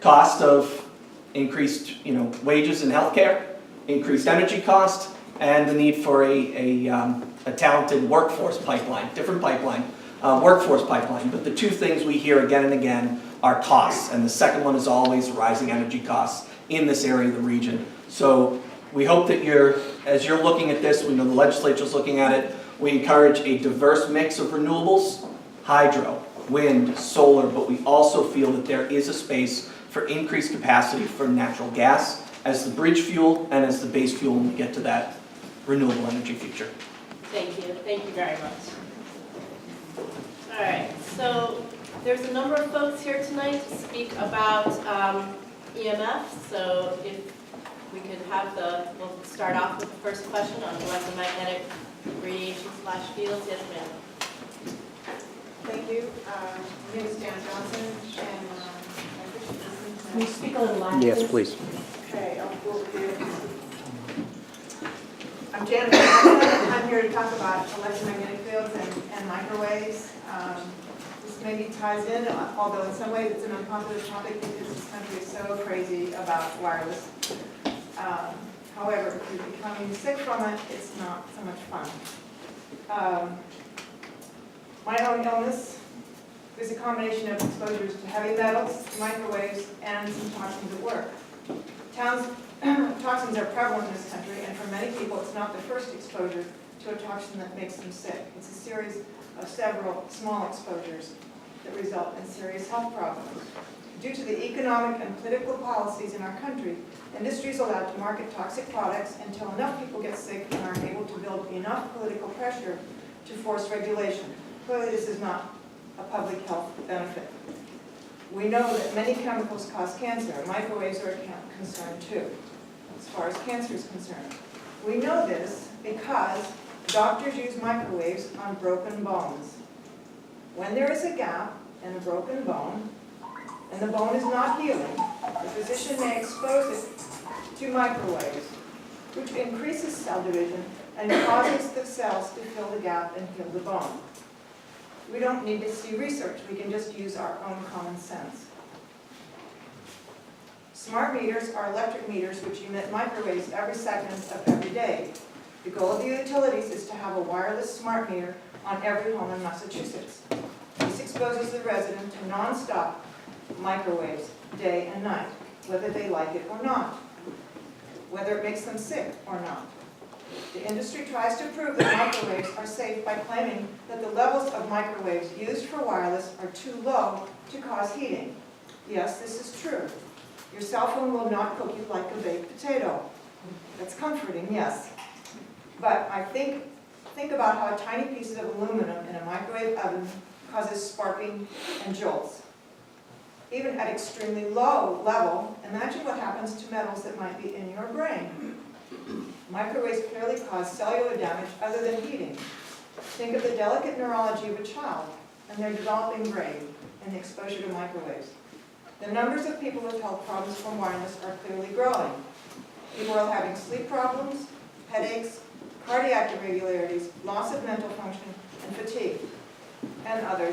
cost of increased, wages in healthcare, increased energy cost, and the need for a talented workforce pipeline, workforce pipeline. But the two things we hear again and again are costs, and the second one is always rising energy costs in this area of the region. So we hope that as you're looking at this, we know the legislature's looking at it, we encourage a diverse mix of renewables, hydro, wind, solar, but we also feel that there is a space for increased capacity for natural gas as the bridge fuel and as the base fuel when we get to that renewable energy future. Thank you very much. All right, so there's a number of folks here tonight to speak about EMF, so if we could have we'll start off with the first question on electromagnetic radiation / fields. Yes, ma'am. Thank you. My name is Jan Johnson, and I appreciate listening to Can you speak a little louder? Yes, please. Okay, I'll go over here. I'm Jan Johnson. I'm here to talk about electromagnetic fields and microwaves. This maybe ties in, although in some ways it's an unpopular topic because this country is so crazy about wireless. However, if you're becoming sick from it, it's not so much fun. My own illness is a combination of exposures to heavy metals, microwaves, and some toxins at work. Toxins are prevalent in this country, and for many people, it's not the first exposure to a toxin that makes them sick. It's a series of several small exposures that result in serious health problems. Due to the economic and political policies in our country, industry is allowed to market toxic products until enough people get sick and are able to build enough political pressure to force regulation. Clearly, this is not a public health benefit. We know that many chemicals cause cancer. Microwaves are a concern too, as far as cancer is concerned. We know this because doctors use microwaves on broken bones. When there is a gap in a broken bone, and the bone is not healing, the physician may expose it to microwaves, which increases cell division and causes the cells to fill the gap and heal the bone. We don't need to see research, we can just use our own common sense. Smart meters are electric meters which emit microwaves every second of every day. The goal of the utilities is to have a wireless smart meter on every home in Massachusetts. This exposes the resident to non-stop microwaves day and night, whether they like it or not, whether it makes them sick or not. The industry tries to prove that microwaves are safe by claiming that the levels of microwaves used for wireless are too low to cause heating. Yes, this is true. Your cell phone will not cook you like a baked potato. That's comforting, yes. But I think about how a tiny piece of aluminum in a microwave oven causes sparking and jolts. Even at extremely low level, imagine what happens to metals that might be in your brain. Microwaves clearly cause cellular damage other than heating. Think of the delicate neurology of a child and their developing brain and the exposure to microwaves. The numbers of people with health problems from wireless are clearly growing. People are having sleep problems, headaches, cardiac irregularities, loss of mental function, and fatigue, and other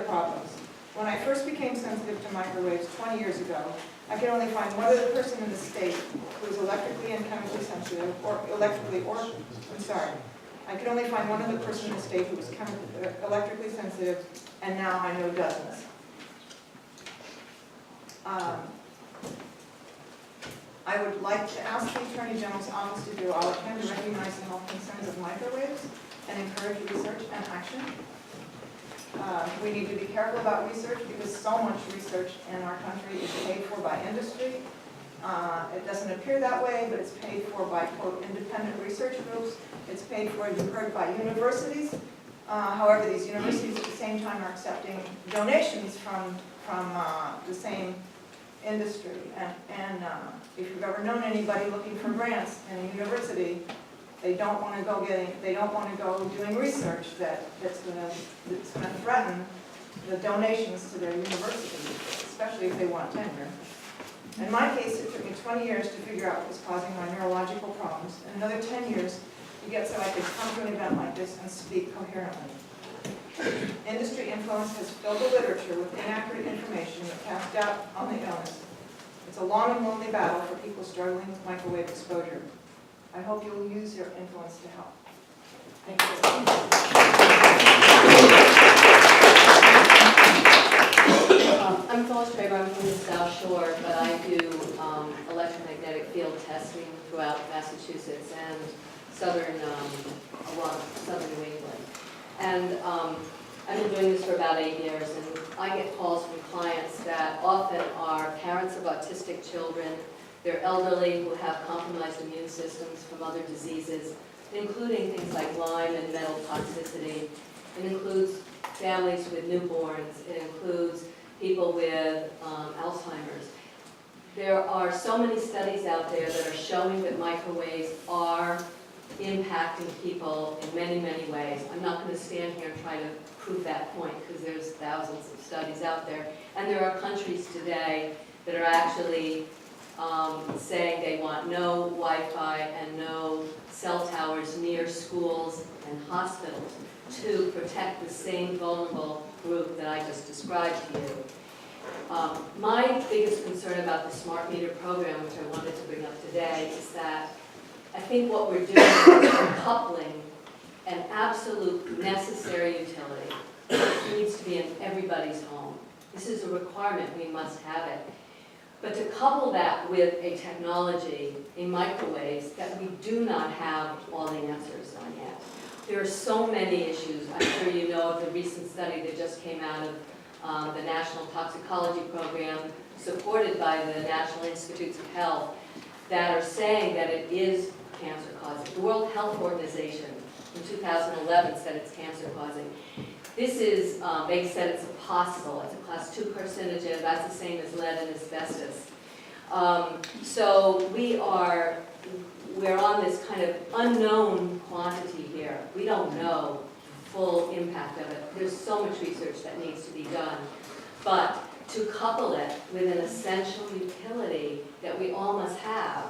problems. When I first became sensitive to microwaves 20 years ago, I could only find one other person in the state who was electrically and chemically sensitive, I could only find one other person in the state who was electrically sensitive, and now I know dozens. I would like to ask the Attorney General's office to do all it can to recognize the health concerns of microwaves and encourage research and action. We need to be careful about research because so much research in our country is paid for by industry. It doesn't appear that way, but it's paid for by, quote, independent research groups. It's paid for, as you heard, by universities. However, these universities at the same time are accepting donations from the same industry. And if you've ever known anybody looking for grants in a university, they don't want to go doing research that's going to threaten the donations to their university, especially if they want tenure. In my case, it took me 20 years to figure out what was causing my neurological problems, and another 10 years to get so I could come to an event like this and speak coherently. Industry influence has filled the literature with inaccurate information that cast doubt on the illness. It's a long and lonely battle for people struggling with microwave exposure. I hope you'll use your influence to help. Thank you. I'm Phyllis Traber, I'm from the South Shore, but I do electromagnetic field testing throughout Massachusetts and a lot of southern New England. And I've been doing this for about 8 years, and I get calls from clients that often are parents of autistic children, they're elderly who have compromised immune systems from other diseases, including things like Lyme and metal toxicity. It includes families with newborns, it includes people with Alzheimer's. There are so many studies out there that are showing that microwaves are impacting people in many, many ways. I'm not going to stand here and try to prove that point because there's thousands of studies out there. And there are countries today that are actually saying they want no Wi-Fi and no cell towers near schools and hospitals to protect the same vulnerable group that I just described to you. My biggest concern about the smart meter program, which I wanted to bring up today, is that I think what we're doing is we're coupling an absolute necessary utility that needs to be in everybody's home. This is a requirement, we must have it. But to couple that with a technology, in microwaves, that we do not have all the answers on yet. There are so many issues. I'm sure you know of the recent study that just came out of the National Toxicology Program, supported by the National Institutes of Health, that are saying that it is cancer causing. The World Health Organization in 2011 said it's cancer causing. This is, they said it's possible. It's a class 2 carcinogen. That's the same as lead and asbestos. So we're on this kind of unknown quantity here. We don't know the full impact of it. There's so much research that needs to be done. But to couple it with an essential utility that we all must have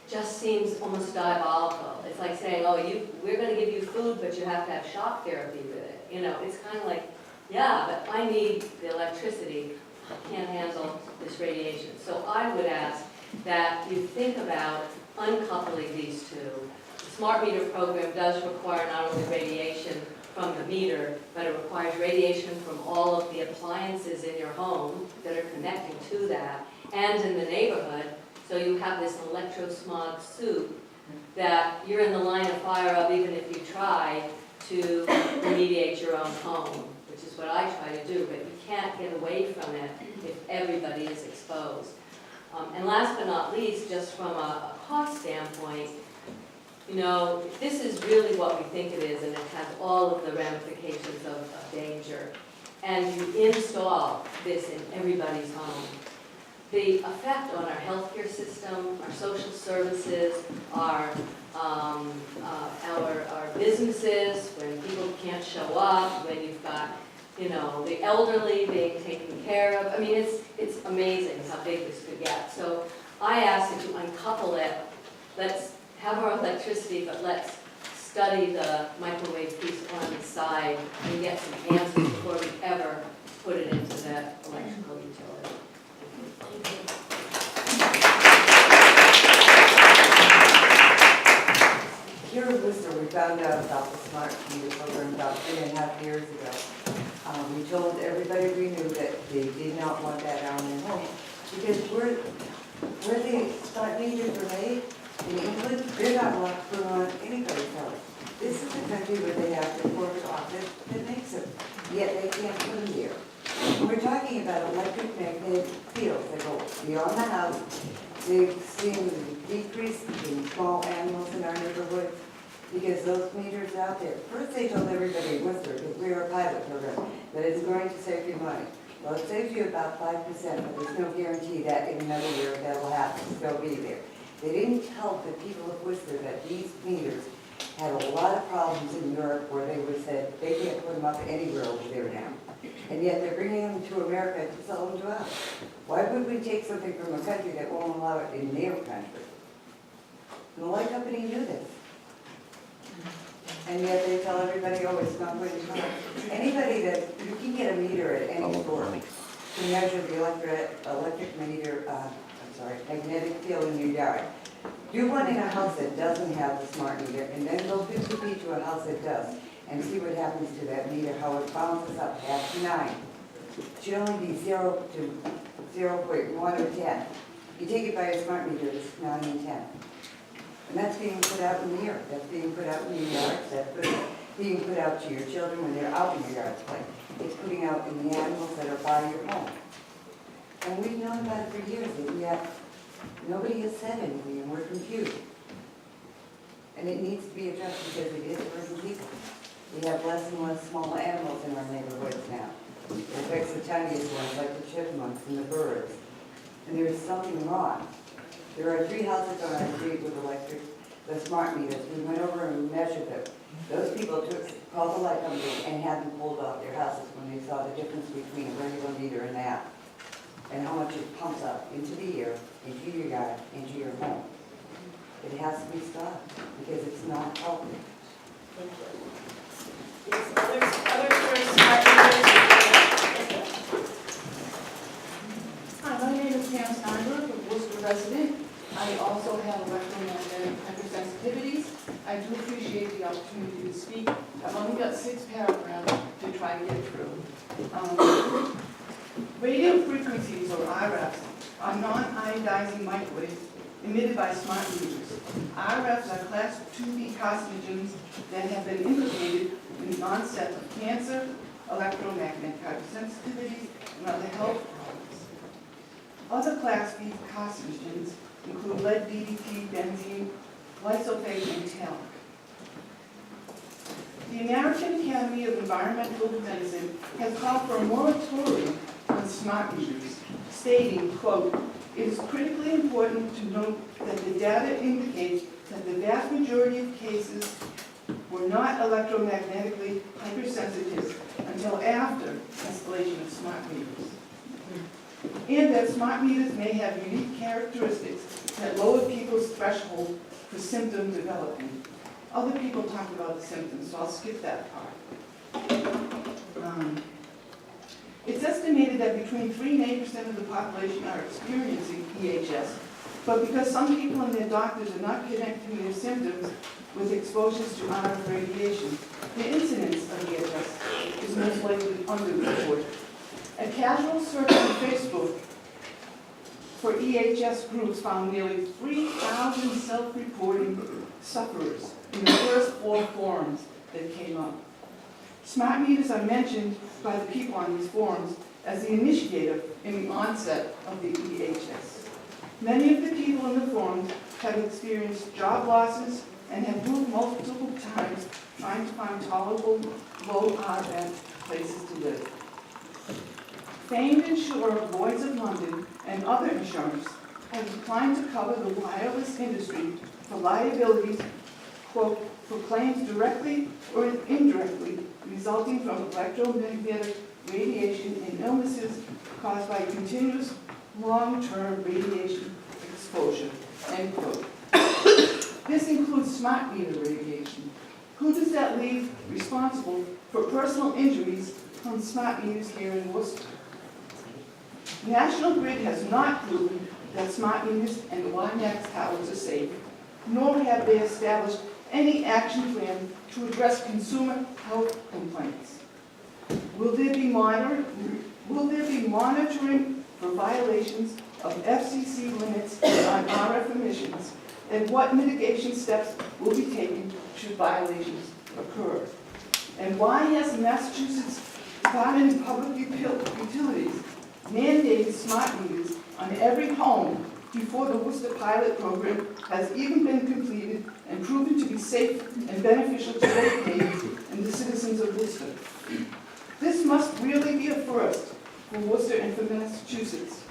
just seems almost diabolical. It's like saying, oh, we're going to give you food, but you have to have shock therapy with it. You know, it's kind of like, yeah, but I need the electricity. I can't handle this radiation. So I would ask that you think about uncoupling these two. The smart meter program does require not only radiation from the meter, but it requires radiation from all of the appliances in your home that are connecting to that and in the neighborhood. So you have this electrosmog soup that you're in the line of fire of even if you try to remediate your own home, which is what I try to do, but you can't get away from it if everybody is exposed. And last but not least, just from a cost standpoint, you know, this is really what we think it is, and it has all of the ramifications of danger. And you install this in everybody's home. The effect on our healthcare system, our social services, our businesses, when people can't show up, when you've got, you know, the elderly being taken care of. I mean, it's amazing how big this could get. So I ask that you uncouple it. Let's have our electricity, but let's study the microwave piece on the side and get some answers before we ever put it into the electrical utility. Here in Worcester, we found out about the smart meter program about 3.5 years ago. We told everybody we knew that they did not want that out in their home because where the smart meters are made in England, they're not allowed to put on anybody's house. This is a country where they have their corporate office that makes them, yet they can't put them here. We're talking about electromagnetic fields that go beyond the house. They've seen a decrease in small animals in our neighborhoods because those meters out there. First they told everybody in Worcester, because we were a pilot program, that it's going to save you money. Well, it saves you about 5%, but there's no guarantee that in another year that will happen. They'll be there. They didn't tell the people of Worcester that these meters had a lot of problems in Europe where they would say they can't put them up anywhere over there now. And yet they're bringing them to America to sell them to us. Why would we take something from a country that won't allow it in their country? And the light company knew this. And yet they tell everybody, oh, it's not going to come. Anybody that, you can get a meter at any store to measure the magnetic field in your yard. Do one in a house that doesn't have the smart meter, and then go 50 feet to a house that does, and see what happens to that meter, how it bounces up half to 9. It should only be 0 to 0.1 or 10. You take it by a smart meter, it's 9 and 10. And that's being put out in the air, that's being put out in your yards, that's being put out to your children when they're out in your yards playing. It's putting out in the animals that are by your home. And we've known about it for years, and yet nobody has said anything, and we're confused. And it needs to be addressed because it is hurting people. We have less and less small animals in our neighborhoods now. It affects the tiniest ones, like the chipmunks and the birds. And there's something wrong. There are 3 houses on our street with the smart meters. We went over and measured them. Those people called the light company and had them pulled off their houses when they saw the difference between a regular meter and that, and how much it pumps up into the air, into your yard, into your home. It has to be stopped because it's not healthy. Thank you. Yes, others for smart meters? Hi, my name is Pam Steinberg, a Worcester resident. I also have electromagnetic hypersensitivities. I do appreciate the opportunity to speak. I've only got 6 paragraphs to try to get through. Radio frequencies, or RFs, are non-ionizing microwaves emitted by smart meters. RFs are class 2B carcinogens that have been implicated in the onset of cancer, electromagnetic hypersensitivities, and other health problems. Other class B carcinogens include lead, DDT, benzene, glyphosate, and talc. The American Academy of Environmental Medicine has called for a moratorium on smart meters, stating, quote, "It is critically important to note that the data indicates that the vast majority of cases were not electromagnetically hypersensitive until after installation of smart meters, and that smart meters may have unique characteristics that lower people's threshold for symptom development." Other people talked about the symptoms, so I'll skip that part. It's estimated that between 3 and 8% of the population are experiencing EHS, but because some people and their doctors are not connecting their symptoms with exposures to RF radiation, the incidence of EHS is most likely underreported. A casual search on Facebook for EHS groups found nearly 3,000 self-reporting sufferers in the first 4 forums that came up. Smart meters are mentioned by the people on these forums as the initiator in the onset of the EHS. Many of the people in the forums have experienced job losses and have moved multiple times trying to find tolerable, low RF places to live. Famed insurer Lloyd's of London and other insurers have declined to cover the wireless industry for liabilities, quote, "for claims directly or indirectly resulting from electromagnetic radiation and illnesses caused by continuous long-term radiation exposure," end quote. This includes smart meter radiation. Who does that leave responsible for personal injuries from smart meters here in Worcester? National Grid has not proven that smart meters and WiMAX towers are safe, nor have they established any action plan to address consumer health complaints. Will there be monitoring for violations of FCC limits on RF emissions, and what mitigation steps will be taken should violations occur? And why has the Massachusetts Department of Public Utilities mandated smart meters on every home before the Worcester pilot program has even been completed and proven to be safe and beneficial to ratepayers and the citizens of Worcester? This must really be a first for Worcester and for Massachusetts.